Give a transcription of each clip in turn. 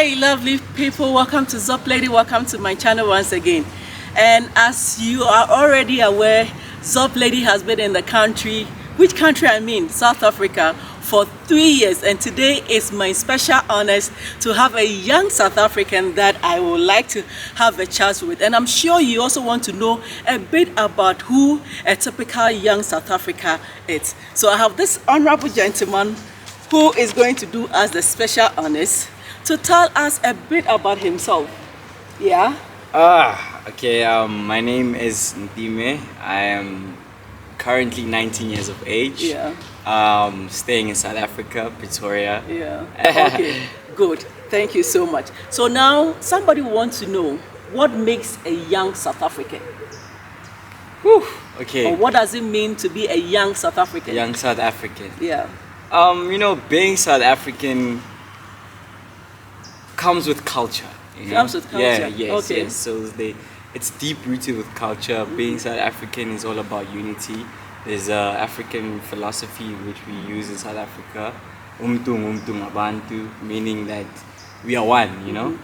Hi, lovely people. Welcome to Zopplady. Welcome to my channel once again. And as you are already aware, Zopplady has been in the country, which country I mean, South Africa, for 3 years. And today is my special honors to have a young South African that I would like to have a chat with. And I'm sure you also want to know a bit about who a typical young South African is. So I have this honorable gentleman who is going to do us the special honors to tell us a bit about himself. Yeah? Okay, my name is Ntime. I am currently 19 years of age. Yeah. Staying in South Africa, Pretoria. Yeah. Okay, good. Thank you so much. So now somebody wants to know what makes a young South African? Whew, okay. Or what does it mean to be a young South African? Young South African. Yeah. Being South African comes with culture. Comes with culture. Yeah, yes, okay. yes. So it's deep rooted with culture. Being South African is all about unity. There's a African philosophy which we use in South Africa, Umntu, Ngabantu, meaning that we are one.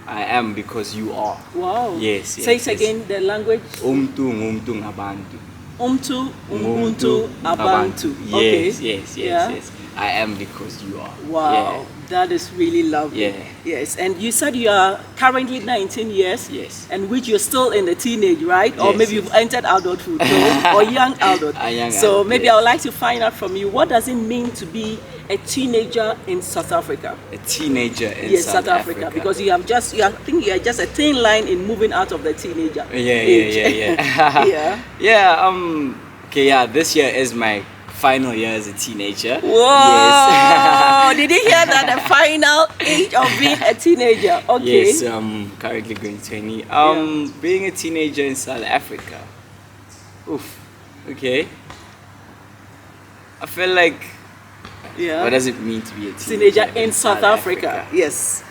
I am because you are. Wow. Yes. Say it again. The language. Umntu, Ngabantu. Umntu, Ngumntu, Ngabantu. Yes, Okay. yes. I am because you are. Wow, yeah. That is really lovely. Yeah. Yes, and you said you are currently 19 years. Yes. And which you're still in the teenage, right? Or Yes, maybe you've entered adulthood, or young adult. So maybe yes. I would like to find out from you, what does it mean to be a teenager in South Africa? A teenager in South Africa. Because I think you are just a thin line in moving out of the teenager age. Yeah. Okay, this year is my final year as a teenager. Whoa! Yes. Did you hear that? The final age of being a teenager. Okay. Yes, I'm currently going 20. Being a teenager in South Africa. Oof. Okay. I feel like. Yeah. What does it mean to be a teenager in South Africa? Yes.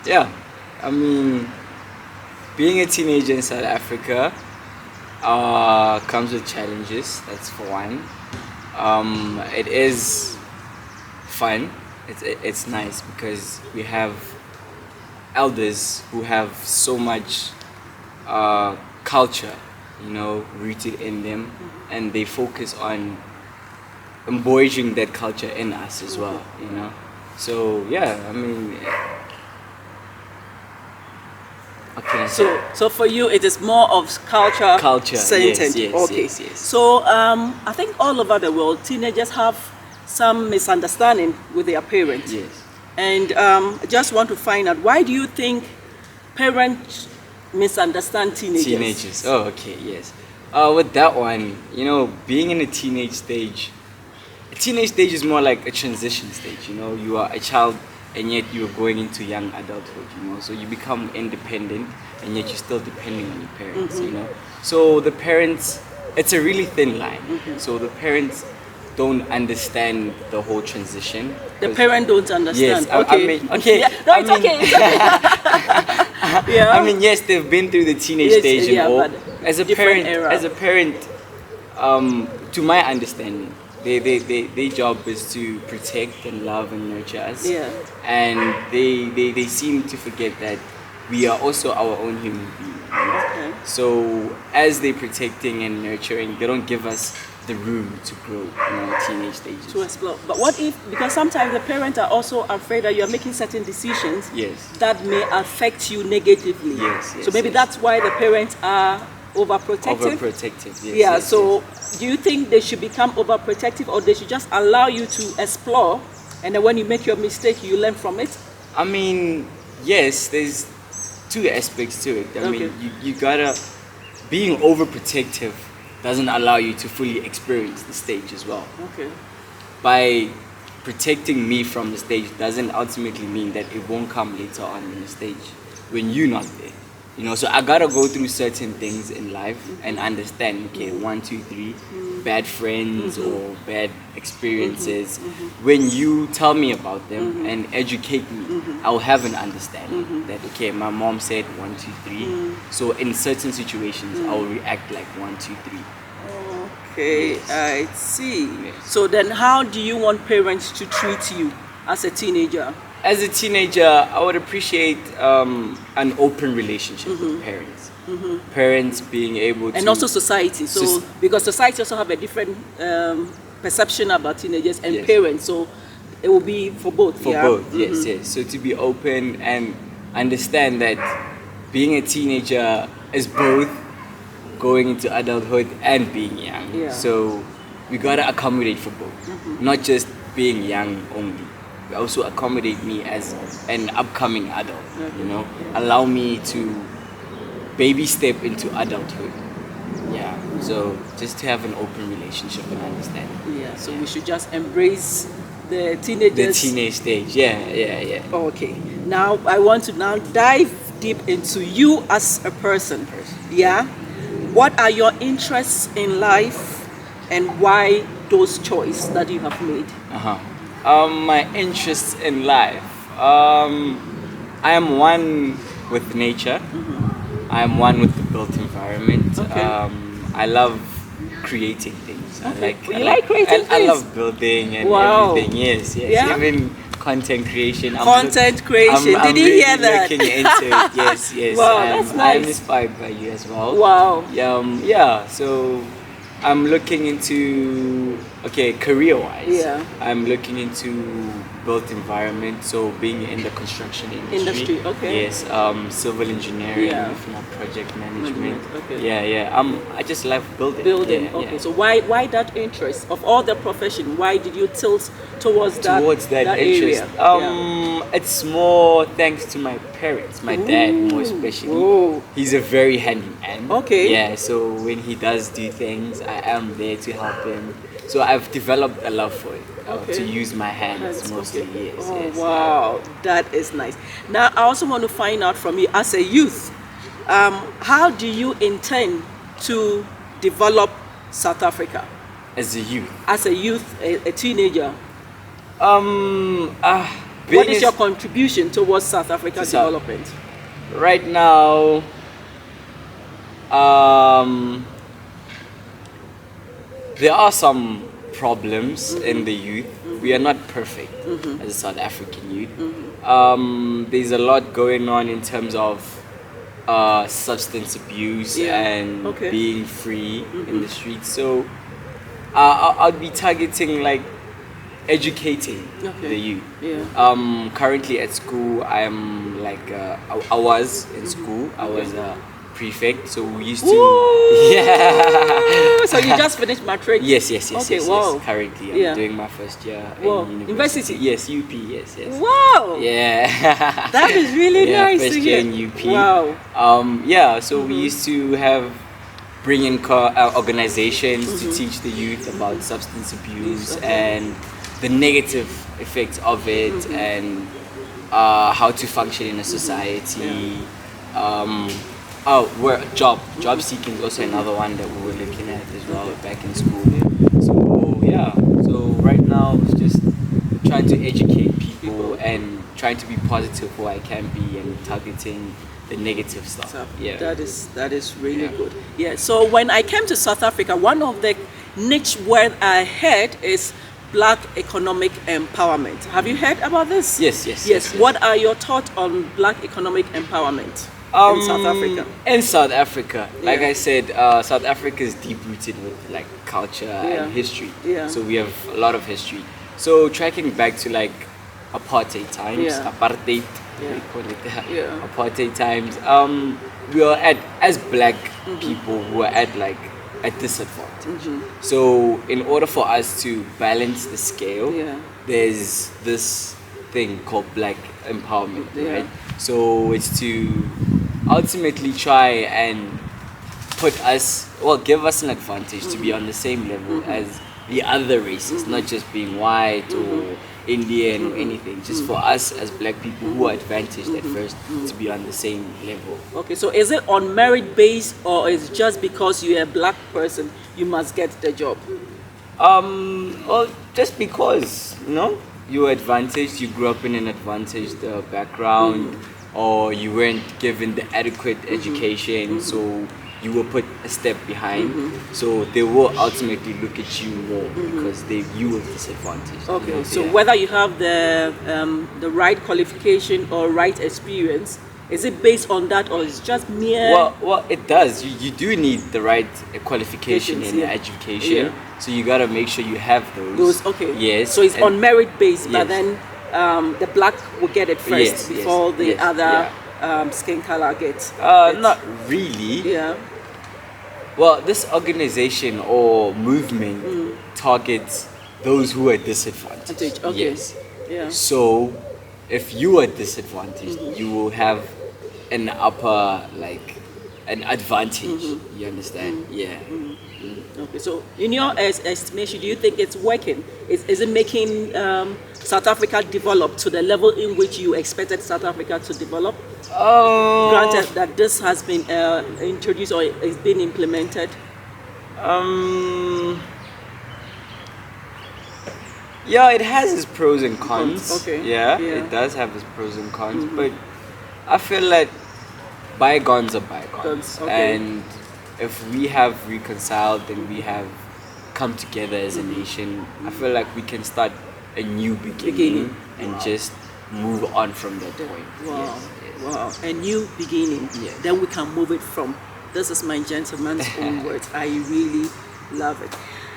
Yeah. Being a teenager in South Africa comes with challenges. That's for one. It is fun. It's nice because we have elders who have so much culture, rooted in them, and they focus on embodying that culture in us as well. So yeah, Okay. So for you, it is more of culture centered. Yes, okay. Yes. So I think all over the world, teenagers have some misunderstanding with their parents. Yes. And I just want to find out, why do you think parents misunderstand teenagers? Teenagers. Oh, okay. Yes. With that one, being in a teenage stage is more like a transition stage. You are a child, and yet you're going into young adulthood, so you become independent, and yet you're still depending on your parents, So the parents, it's a really thin line. So the parents don't understand the whole transition. The parent don't understand. Yes, okay. Okay. Yeah. No, it's okay. It's okay. Yeah. Yes, they've been through the teenage stage and all. As a parent, to my understanding, their job is to protect and love and nurture us. Yeah. And they seem to forget that we are also our own human beings. Okay. So as they're protecting and nurturing, they don't give us the room to grow in our teenage stages. To explore. But what if, because sometimes the parents are also afraid that you're making certain decisions that may affect you negatively. Yes. So maybe that's why the parents are overprotective. Overprotective, yes. Yeah, so do you think they should become overprotective, or they should just allow you to explore, and then when you make your mistake, you learn from it? Yes, there's two aspects to it. Okay. You gotta, being overprotective doesn't allow you to fully experience the stage as well. Okay. By protecting me from the stage doesn't ultimately mean that it won't come later on in the stage when you're not there. So I gotta go through certain things in life and understand, okay, 1, 2, 3, bad friends or bad experiences. When you tell me about them and educate me, I'll have an understanding that, okay, my mom said 1, 2, 3. So in certain situations, I'll react like 1, 2, 3. Okay, yes. I see. Yes. So then how do you want parents to treat you as a teenager? As a teenager, I would appreciate an open relationship with parents. Parents being able to... And also society. So, because society also have a different perception about teenagers and Yes. parents. So, it will be for both. For both, yes, yes. So to be open and understand that being a teenager is both going into adulthood and being young. Yeah. So we gotta accommodate for both, not just being young only. We also accommodate me as an upcoming adult. You know, allow me to baby step into adulthood. Yeah. So just to have an open relationship and understanding. Yeah. So we should just embrace the teenagers. The teenage stage. Yeah. Okay. Now I want to now dive deep into you as a person. Yeah. What are your interests in life, and why those choices that you have made? My interests in life. I am one with nature. I am one with the built environment. Okay. I love creating things. Okay. You like creating I things? love building and Wow. everything. Yes. Yeah? Even content creation. Content creation. I'm Did you really hear that? looking into it. Yes. Wow, that's nice. I'm inspired by you as well. Wow. Yeah. So I'm looking into career-wise. Yeah. I'm looking into built environment, so being in the construction industry. Okay. Yes. Civil engineering, Yeah. if not project management. Okay. Yeah. I just love building. Building. Yeah, Okay. yeah. So why that interest of all the profession? Why did you tilt towards that interest. area? It's more thanks to my parents, my dad more especially. Whoa. He's a very handy man. Okay. Yeah, so when he does do things, I am there to help him. So I've developed a love for it. Okay. To use my hands mostly. Okay. Yes. Oh yes. wow, that is nice. Now I also want to find out from you as a youth, how do you intend to develop South Africa? As a youth. As a youth, a teenager, What what is your contribution towards South Africa's To South- development? right now? There are some problems in the youth. We are not perfect as a South African youth. There's a lot going on in terms of substance abuse and Okay. being free in the streets. So I'll be targeting like educating Okay. the youth. Yeah. Currently at school, I'm like I was in school. I was a prefect, so we used to. Woo! Yeah. So you just finished matric? Yes. Okay, Yes. wow. Currently, I'm Yeah. doing my first year Wow. in University? Yes, UP. Yes. Wow. Yeah. That is really Yeah, nice first to year hear. in UP. Wow. Yeah. So we used to bring in organizations to teach the youth about substance abuse and the negative effects of it and how to function in a society. Job seeking is also another one that we were looking at as well back in school. So right now it's just trying to educate people and trying to be positive where I can be and targeting the negative stuff. So Yeah. that is really Yeah. good. Yeah. So when I came to South Africa, one of the niche word I heard is Black economic empowerment. Have you heard about this? Yes. What are your thoughts on Black economic empowerment in South Africa? In South Africa, like Yeah. I said, South Africa is deep rooted with like culture Yeah. and history. Yeah. So we have a lot of history. So tracking back to like apartheid times, Yeah. apartheid, Yeah. we call it that. Yeah. Apartheid times. We are as black people, we are at like a disadvantage. So in order for us to balance the scale, Yeah. there's this thing called Black empowerment, Yeah. right? So it's to ultimately try and give us an advantage to be on the same level as the other races, not just being white or Indian or anything, just for us as black people who are advantaged at first to be on the same level. Okay, so is it on merit base or is it just because you're a black person you must get the job? Well, just because, you were advantaged, you grew up in an advantaged background, or you weren't given the adequate education, so you will put a step behind. So they will ultimately look at you more because you were disadvantaged. Okay, you know? so Yeah. whether you have the right qualification or right experience, is it based on that, or is it just mere? Well, it does. You do need the right qualification and Yeah. education. Yeah. So you gotta make sure you have those. Those, okay. Yes. So it's and- on merit based, but Yes. then the black will get it first Yes, before yes, the yes, other skin color gets. Not really. Yeah. Well, this organization or movement targets those who are disadvantaged. Okay. Yes. Yeah. So, if you are disadvantaged, you will have an upper, like, an advantage. You understand? Yeah. Okay. So, in your estimation, do you think it's working? Is it making South Africa develop to the level in which you expected South Africa to develop? Granted that this has been introduced or is being implemented. Yeah, it has its pros and cons. Okay. Yeah, Yeah. it does have its pros and cons, but I feel like bygones are bygones. Okay. And if we have reconciled and we have come together as a nation, I feel like we can start a new beginning and just move on from that point. Wow. Yes, yes. Wow. A new beginning. Yes. Then we can move it from. This is my gentleman's own words. I really love it.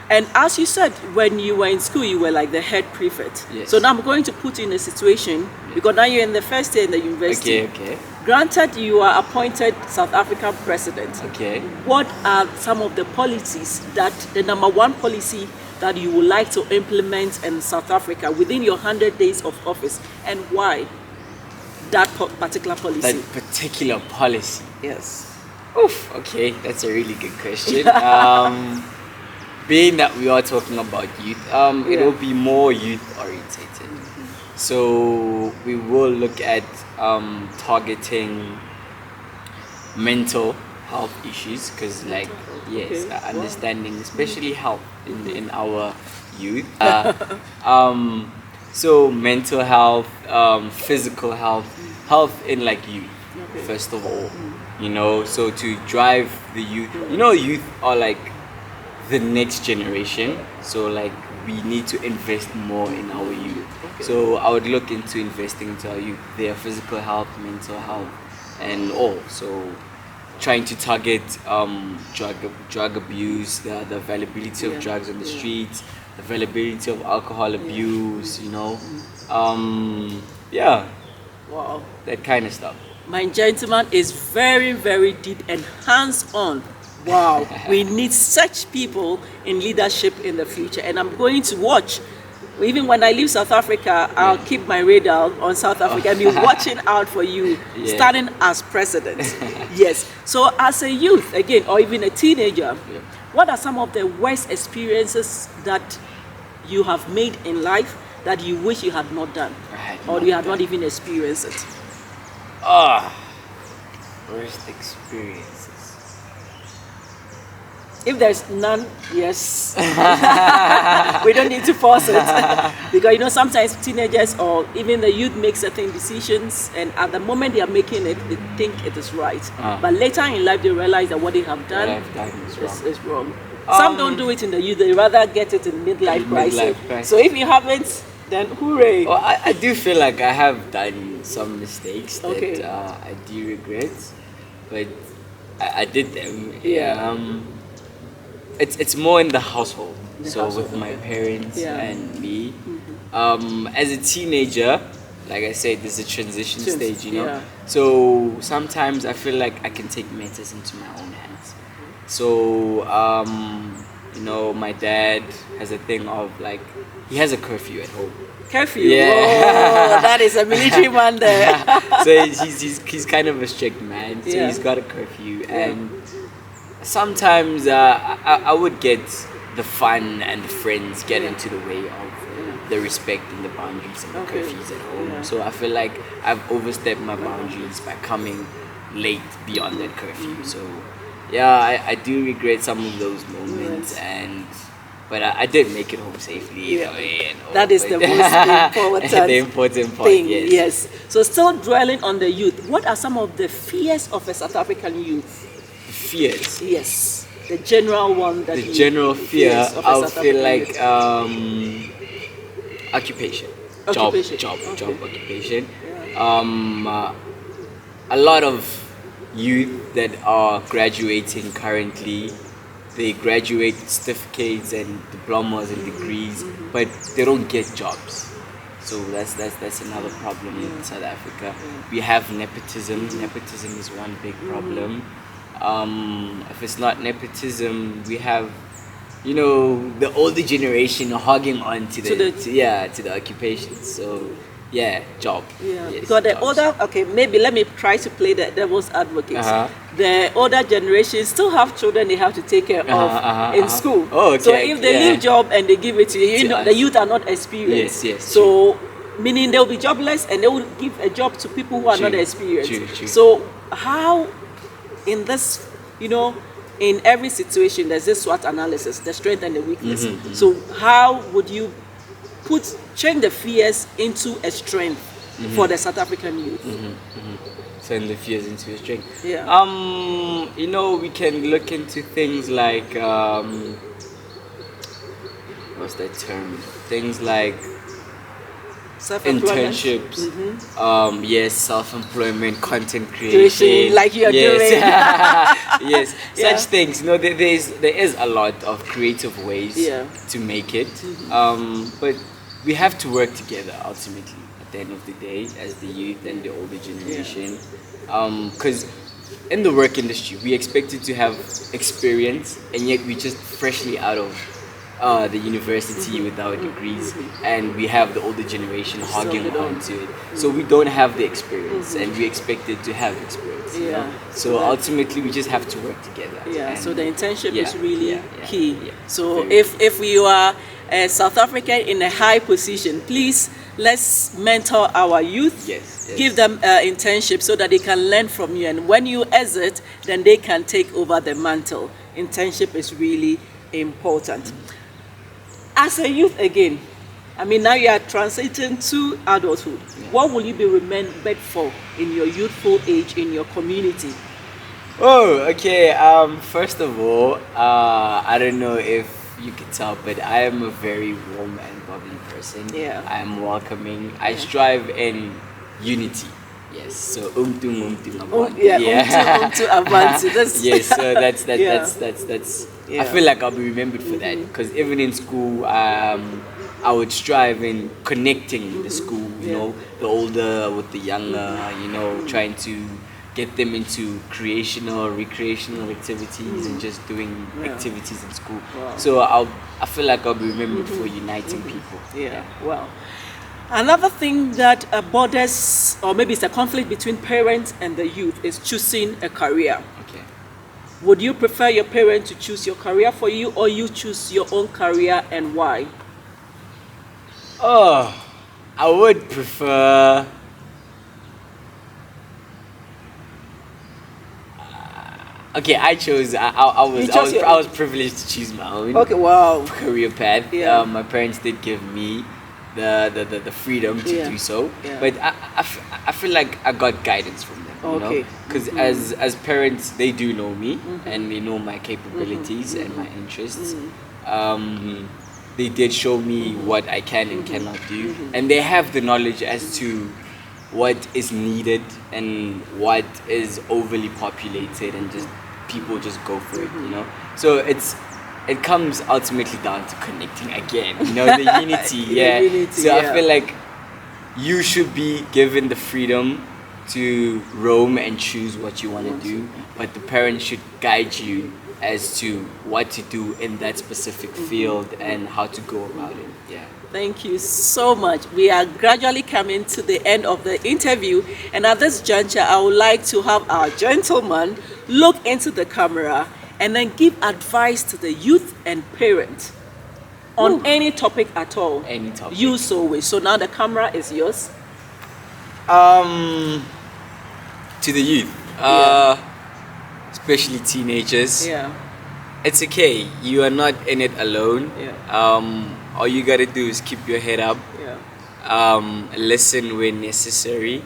And as you said, when you were in school, you were like the head prefect. Yes. So now I'm going to put you in a situation, because now you're in the first year in the university. Okay. Granted, you are appointed South African president. Okay. What are some of the policies the number one policy that you would like to implement in South Africa within your 100 days of office, and why that particular policy? That particular policy. Yes. Oof. Okay, that's a really good question. Being that we are talking about youth, it will be more youth orientated. So we will look at targeting mental health issues, because yes, Okay. understanding especially health in our youth. So mental health, physical health, health in youth, Okay. first of all. So to drive the youth, youth are the next generation, so we need to invest more in our youth. So I would look into investing into our youth, their physical health, mental health, and all. So trying to target drug abuse, the availability of drugs on the streets, availability of alcohol abuse, Wow. that kind of stuff. My gentleman is very, very deep and hands-on. Wow, we need such people in leadership in the future, and I'm going to watch. Even when I leave South Africa, I'll keep my radar on South Africa and be watching out for you, starting as president. Yes. So as a youth, again, or even a teenager, what are some of the worst experiences that you have made in life that you wish you had not done, or you had not even experienced it? Worst experiences. If there's none, yes. We don't need to force it. Because sometimes teenagers or even the youth make certain decisions, and at the moment they are making it, they think it is right. But later in life they realize that what they have done is wrong. Some don't do it in the youth, they rather get it in midlife crisis. So if you haven't, then hooray. Well, I do feel like I have done some mistakes that Okay. I do regret, but I did them. Yeah. It's more in the household. household, with my parents Yeah. and me. As a teenager, like I said, there's a transition stage, Yeah. So sometimes I feel like I can take matters into my own hands. So my dad has a thing of he has a curfew at home. Curfew. Yeah. Oh, that is a military man there. So he's kind of a strict man. So Yeah. he's got a curfew, and sometimes I would get the fun and the friends get into the way of the respect and the boundaries and the curfews at home. Yeah. So I feel like I've overstepped my boundaries by coming late beyond that curfew. So I do regret some of those moments, but I did make it home safely. Yeah. And all, That is but- the most important the important part. thing. Yes. Yes. So still dwelling on the youth, what are some of the fears of a South African youth? fears. Yes, the general one that The general fear, yes, of a I'll South feel African like youth. occupation. Occupation. Job, Okay. occupation. Yeah. A lot of youth that are graduating currently, they graduate with certificates and diplomas and degrees, but they don't get jobs. So that's another problem in South Africa. We have nepotism. Nepotism is one big problem. If it's not nepotism, we have, the older generation hogging on to the occupations. So yeah, job. Yeah, Yes, because the jobs. older, okay, maybe let me try to play the devil's advocate. Uh-huh. The older generation still have children they have to take care of in school. Oh, okay, So if they yeah. leave job and they give it to you, To the us. youth are not experienced. Yes, So meaning they'll be jobless and they will give a job to people who are not True, experienced. true. So how in this, in every situation there's this SWOT analysis, the strength and the weakness. So how would you change the fears into a strength for the South African youth? Turn the fears into a strength. Yeah. We can look into things like what's that term? Things like Self-employment. internships. Yes, self-employment, content creation, like you're doing. Yes, Yeah. such things. There is a lot of creative ways to make it. But we have to work together ultimately at the end of the day as the youth and the older generation. Because in the work industry, we expected to have experience, and yet we're just freshly out of the university with our degrees, and we have the older generation hogging on to it. So we don't have the experience, and we expected to have experience. you know? So ultimately, we just have to work together. Yeah, And so the internship yeah, is really yeah, key. yeah. So Very if you are a South African in a high position, please let's mentor our youth. Yes, yes. Give them internship so that they can learn from you, and when you exit, then they can take over the mantle. Internship is really important. As a youth again, I mean, now you are transiting to adulthood. What will you be remembered for in your youthful age in your community? Oh, okay. First of all, I don't know if you can tell, but I am a very warm and bubbly person. Yeah. I am welcoming. I strive in unity. Yes. So Ngumntu, Ngabantu. Umntu, Ngabantu. Yes. So that's Yeah. that's. Yeah. I feel like I'll be remembered for that because even in school, I would strive in connecting the school. You know, the older with the younger. You know, trying to get them into recreational activities and just doing activities in school. Wow. So I feel like I'll be remembered for uniting people. Yeah, well. Another thing that borders, or maybe it's a conflict between parents and the youth, is choosing a career. Okay. Would you prefer your parents to choose your career for you, or you choose your own career, and why? Oh, I would prefer. Okay, I chose. I was privileged to choose my own. Okay, wow. Career path. Yeah. My parents did give me the freedom to do so, but I feel like I got guidance from them. Okay. Because as parents, they do know me and they know my capabilities and my interests. They did show me what I can and cannot do, and they have the knowledge as to what is needed and what is overly populated, and just people just go for it. So it comes ultimately down to connecting again. The unity. Yeah. Unity, So I feel like you should be given the freedom to roam and choose what you want to do, but the parents should guide you as to what to do in that specific field and how to go about it. Yeah. Thank you so much. We are gradually coming to the end of the interview, and at this juncture, I would like to have our gentleman look into the camera and then give advice to the youth and parents on any topic at all. Any topic. You so wish. So now the camera is yours. To the youth, especially teenagers. Yeah. It's okay. You are not in it alone. Yeah. All you gotta do is keep your head up. Yeah. Listen when necessary.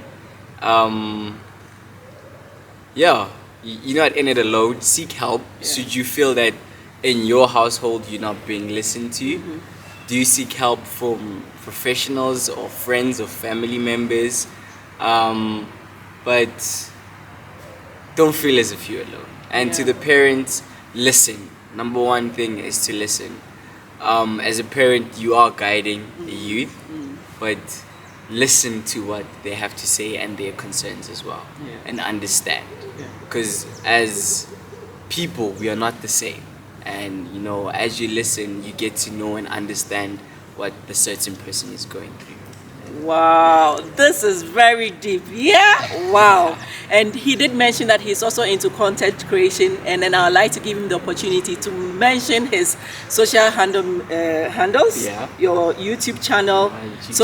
you're not in it alone. Seek help. Should you feel that in your household you're not being listened to, do you seek help from professionals or friends or family members? But don't feel as if you're alone. And to the parents, listen. Number one thing is to listen. As a parent, you are guiding the youth, but listen to what they have to say and their concerns as well, and understand. Because as people, we are not the same. And you know, as you listen, you get to know and understand what the certain person is going through. Wow, this is very deep. Yeah, wow. And he did mention that he's also into content creation, and then I'd like to give him the opportunity to mention his social handles, your YouTube channel,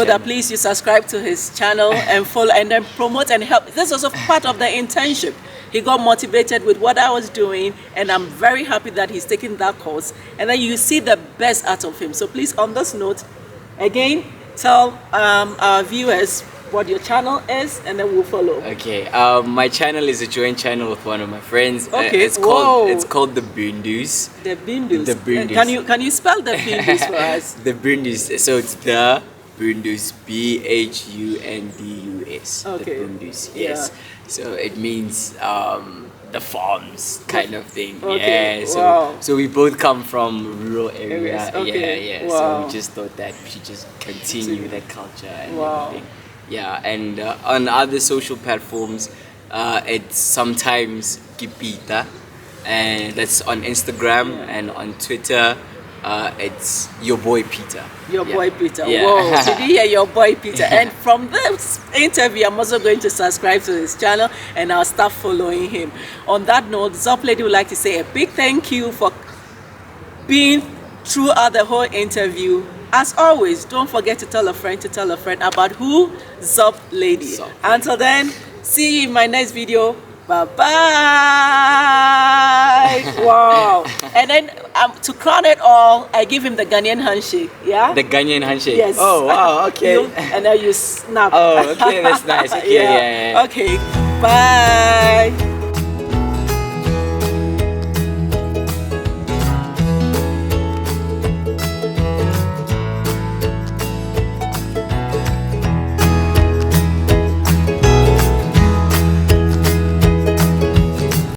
that please you subscribe to his channel and follow and then promote and help. This is also part of the internship. He got motivated with what I was doing, and I'm very happy that he's taking that course, and then you see the best out of him. So please, on this note, again, tell our viewers what your channel is, and then we'll follow. Okay, my channel is a joint channel with one of my friends. Okay, it's called the Bundus. The Bundus. The Bundus. Can you spell the Bundus for us? The Bundus. So it's the Bundus. BHUNDUS. Okay. The Bundus. Yes. So it means the farms kind of thing. Okay. Yeah. Wow. So we both come from rural area. Okay. Yeah. Wow. So we just thought that we should just continue that culture and everything. Yeah. And on other social platforms, it's sometimes Kipita, and that's on Instagram and on Twitter. It's your boy Peter. Your boy Peter. Yeah. Whoa, did you hear your boy Peter? And from this interview, I'm also going to subscribe to his channel and I'll start following him. On that note, Zopplady would like to say a big thank you for being throughout the whole interview. As always, don't forget to tell a friend about who? Zopplady. Until then, see you in my next video. Bye-bye. Wow. And then to crown it all, I give him the Ghanaian handshake. Yeah? The Ghanaian handshake? Yes. Oh, wow, okay. And then you snap. Oh, okay, that's nice. Okay, yeah. Okay, bye.